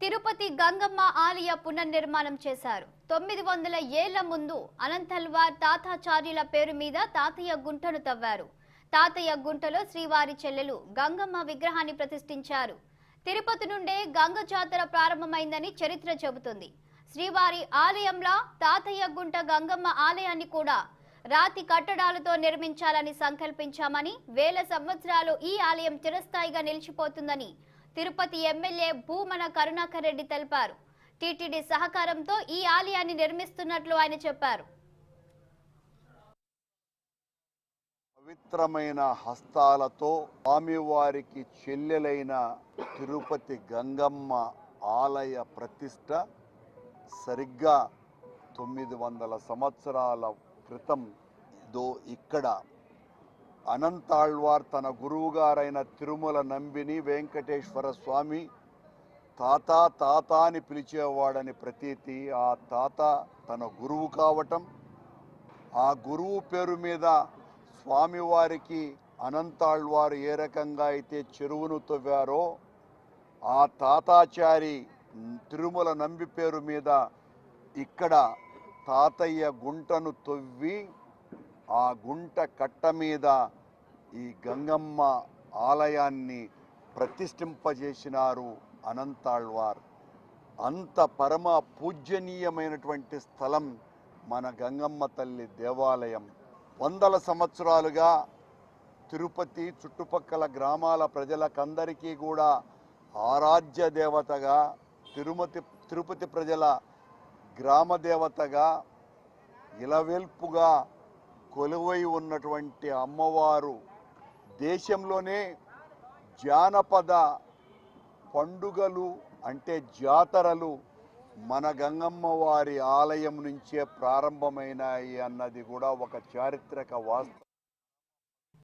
తిరుపతి గంగమ్మ ఆలయ పునర్నిర్మాణం చేశారు. 900 ఏళ్ల ముందు అనంతల్వార్ తాతాచార్యుల పేరు మీద తాతయ్య గుంటను తవ్వారు. తాతయ్య గుంటలో శ్రీవారి చెల్లెలు గంగమ్మ విగ్రహాన్ని ప్రతిష్ఠించారు. తిరుపతి నుండే గంగ జాతర ప్రారంభమైందని చరిత్ర చెబుతుంది. శ్రీవారి ఆలయంలో తాతయ్య గుంట గంగమ్మ ఆలయాన్ని కూడా రాతి కట్టడాలతో నిర్మించాలని సంకల్పించామని, వేల సంవత్సరాలు ఈ ఆలయం చిరస్థాయిగా నిలిచిపోతుందని తిరుపతి ఎమ్మెల్యే భూమన కరుణాకర్ రెడ్డి తెలిపారు. టీటీడీ సహకారంతో ఈ ఆలయాన్ని నిర్మిస్తున్నట్లు ఆయన చెప్పారు. పవిత్రమైన హస్తాలతో స్వామివారికి చెల్లెలైన తిరుపతి గంగమ్మ ఆలయ ప్రతిష్ట సరిగ్గా 900 సంవత్సరాల క్రితం ఇక్కడ అనంతాళ్వార్ తన గురువుగారైన తిరుమల నంబిని వెంకటేశ్వర స్వామి తాత అని పిలిచేవాడని ప్రతీతి. ఆ తాత తన గురువు కావటం, ఆ గురువు పేరు మీద స్వామివారికి అనంతాళ్వారు ఏ రకంగా అయితే చెరువును తవ్వారో, ఆ తాతాచారి తిరుమల నంబి పేరు మీద ఇక్కడ తాతయ్య గుంటను తవ్వి ఆ గుంట కట్ట మీద ఈ గంగమ్మ ఆలయాన్ని ప్రతిష్ఠింపజేసినారు అనంతాళ్వార్. అంత పరమ పూజనీయమైనటువంటి స్థలం మన గంగమ్మ తల్లి దేవాలయం. వందల సంవత్సరాలుగా తిరుపతి చుట్టుపక్కల గ్రామాల ప్రజలకందరికీ కూడా ఆరాధ్య దేవతగా, తిరుపతి ప్రజల గ్రామ దేవతగా, ఇలవేల్పుగా కొలువై ఉన్నటువంటి అమ్మవారు దేశంలోనే జానపద పండుగలు అంటే జాతరలు మన గంగమ్మ వారి ఆలయం నుంచే ప్రారంభమైనాయి అన్నది కూడా ఒక చారిత్రక వాస్తవం.